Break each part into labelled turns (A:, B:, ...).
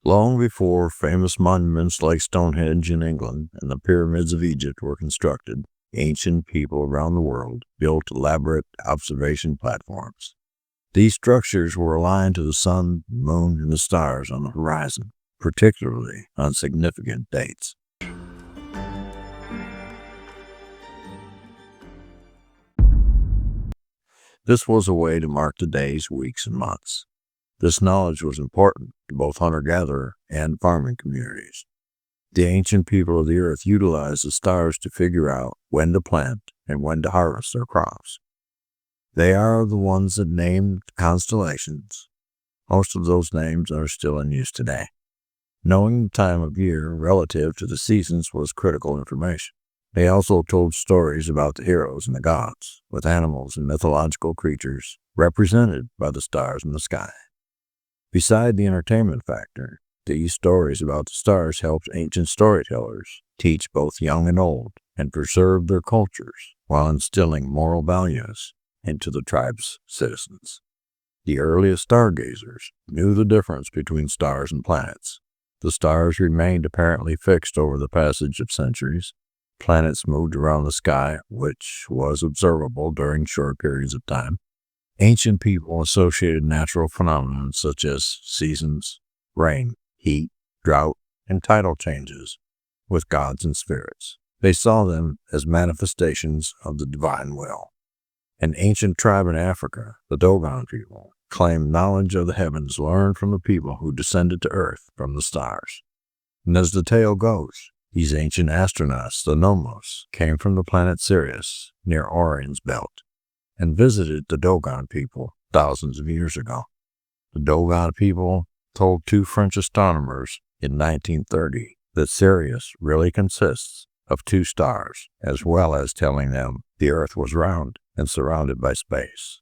A: Long before famous monuments like Stonehenge in England and the pyramids of Egypt were constructed, ancient people around the world built elaborate observation platforms. These structures were aligned to the sun, moon, and the stars on the horizon, particularly on significant dates. This was a way to mark the days, weeks, and months. This knowledge was important to both hunter-gatherer and farming communities. The ancient people of the earth utilized the stars to figure out when to plant and when to harvest their crops. They are the ones that named constellations. Most of those names are still in use today. Knowing the time of year relative to the seasons was critical information. They also told stories about the heroes and the gods, with animals and mythological creatures represented by the stars in the sky. Beside the entertainment factor, these stories about the stars helped ancient storytellers teach both young and old and preserve their cultures while instilling moral values into the tribe's citizens. The earliest stargazers knew the difference between stars and planets. The stars remained apparently fixed over the passage of centuries. Planets moved around the sky, which was observable during short periods of time. Ancient people associated natural phenomena such as seasons, rain, heat, drought, and tidal changes with gods and spirits. They saw them as manifestations of the divine will. An ancient tribe in Africa, the Dogon people, claimed knowledge of the heavens learned from the people who descended to earth from the stars. And as the tale goes, these ancient astronauts, the Nomos, came from the planet Sirius near Orion's belt and visited the Dogon people thousands of years ago. The Dogon people told two French astronomers in 1930 that Sirius really consists of two stars, as well as telling them the Earth was round and surrounded by space.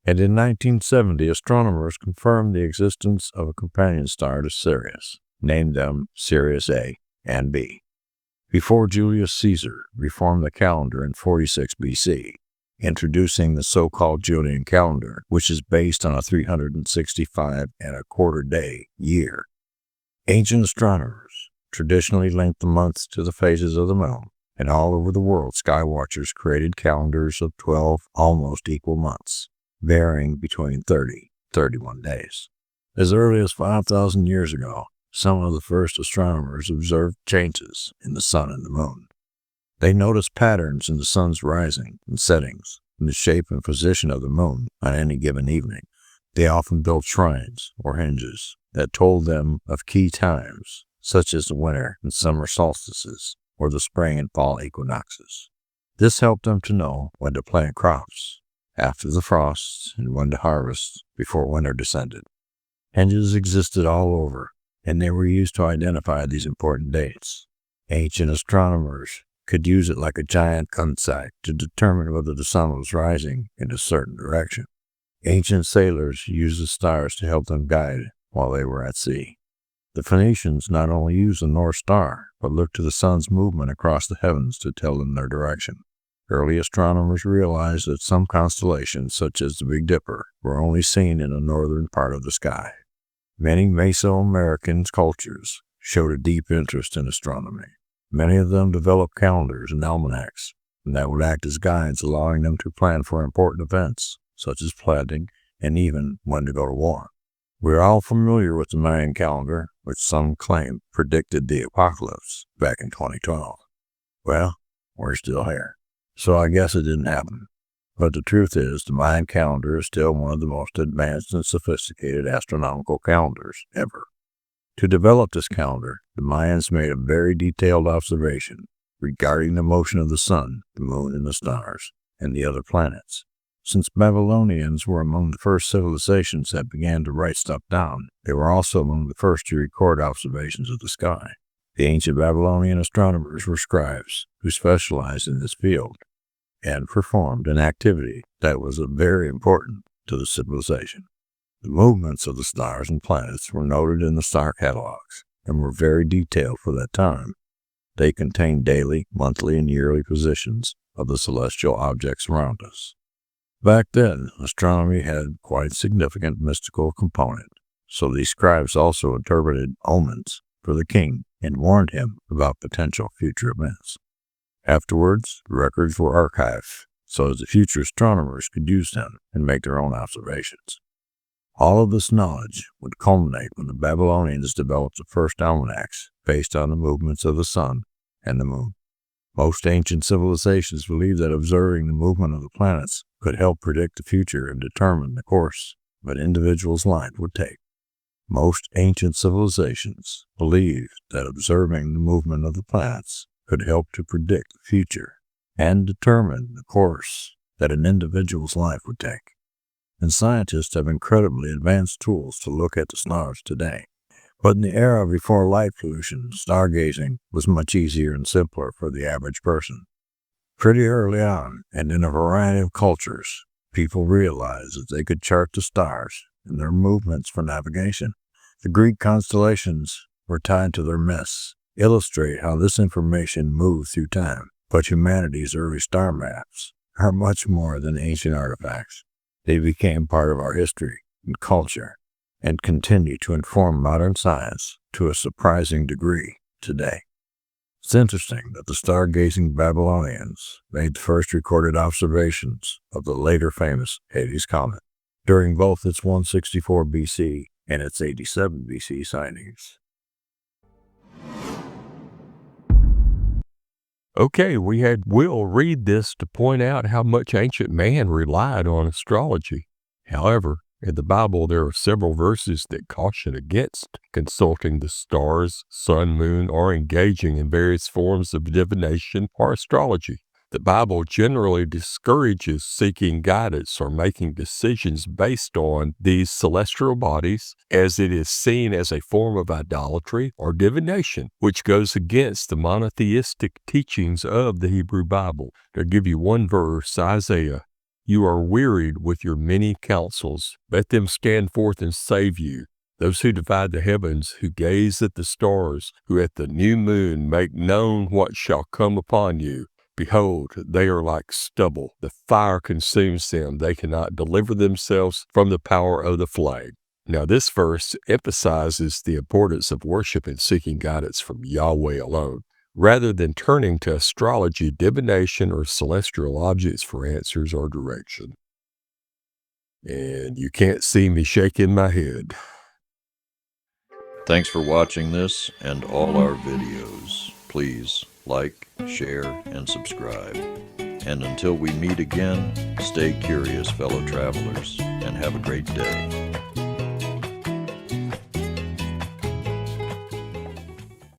A: And in 1970, astronomers confirmed the existence of a companion star to Sirius, named them Sirius A and B. Before Julius Caesar reformed the calendar in 46 BC, introducing the so-called Julian calendar, which is based on a 365 and a quarter day year. Ancient astronomers traditionally linked the months to the phases of the moon, and all over the world sky watchers created calendars of 12 almost equal months, varying between 30 and 31 days. As early as 5,000 years ago, some of the first astronomers observed changes in the sun and the moon. They noticed patterns in the sun's rising and settings, and the shape and position of the moon on any given evening. They often built shrines or hinges that told them of key times, such as the winter and summer solstices or the spring and fall equinoxes. This helped them to know when to plant crops after the frosts and when to harvest before winter descended. Hinges existed all over, and they were used to identify these important dates. Ancient astronomers could use it like a giant gunsight to determine whether the sun was rising in a certain direction. Ancient sailors used the stars to help them guide while they were at sea. The Phoenicians not only used the North Star, but looked to the sun's movement across the heavens to tell them their direction. Early astronomers realized that some constellations, such as the Big Dipper, were only seen in the northern part of the sky. Many Mesoamerican cultures showed a deep interest in astronomy. Many of them developed calendars and almanacs, and that would act as guides, allowing them to plan for important events, such as planting and even when to go to war. We're all familiar with the Mayan calendar, which some claim predicted the apocalypse back in 2012. Well, we're still here, so I guess it didn't happen. But the truth is, the Mayan calendar is still one of the most advanced and sophisticated astronomical calendars ever. To develop this calendar, the Mayans made a very detailed observation regarding the motion of the sun, the moon, and the stars, and the other planets. Since Babylonians were among the first civilizations that began to write stuff down, they were also among the first to record observations of the sky. The ancient Babylonian astronomers were scribes who specialized in this field and performed an activity that was very important to the civilization. The movements of the stars and planets were noted in the star catalogs and were very detailed for that time. They contained daily, monthly, and yearly positions of the celestial objects around us. Back then, astronomy had quite a significant mystical component. so these scribes also interpreted omens for the king and warned him about potential future events. Afterwards, records were archived so that the future astronomers could use them and make their own observations. All of this knowledge would culminate when the Babylonians developed the first almanacs based on the movements of the sun and the moon. Most ancient civilizations believed that observing the movement of the planets could help predict the future and determine the course an individual's life would take. Most ancient civilizations believed that observing the movement of the planets could help to predict the future and determine the course that an individual's life would take. And scientists have incredibly advanced tools to look at the stars today. But in the era before light pollution, stargazing was much easier and simpler for the average person. Pretty early on, and in a variety of cultures, people realized that they could chart the stars and their movements for navigation. The Greek constellations were tied to their myths, illustrate how this information moved through time. But humanity's early star maps are much more than ancient artifacts. They became part of our history and culture and continue to inform modern science to a surprising degree today. It's interesting that the stargazing Babylonians made the first recorded observations of the later famous Hades comet during both its 164 BC and its 87 BC sightings.
B: Okay, we had Will read this to point out how much ancient man relied on astrology. However, in the Bible, there are several verses that caution against consulting the stars, sun, moon, or engaging in various forms of divination or astrology. The Bible generally discourages seeking guidance or making decisions based on these celestial bodies, as it is seen as a form of idolatry or divination, which goes against the monotheistic teachings of the Hebrew Bible. To give you one verse, Isaiah, "You are wearied with your many counsels. Let them stand forth and save you. Those who divide the heavens, who gaze at the stars, who at the new moon make known what shall come upon you. Behold, they are like stubble. The fire consumes them. They cannot deliver themselves from the power of the flame." Now, this verse emphasizes the importance of worship and seeking guidance from Yahweh alone, rather than turning to astrology, divination, or celestial objects for answers or direction. And you can't see me shaking my head.
C: Thanks for watching this and all our videos. Please like, share, and subscribe. And until we meet again, stay curious, fellow travelers, and have a great day.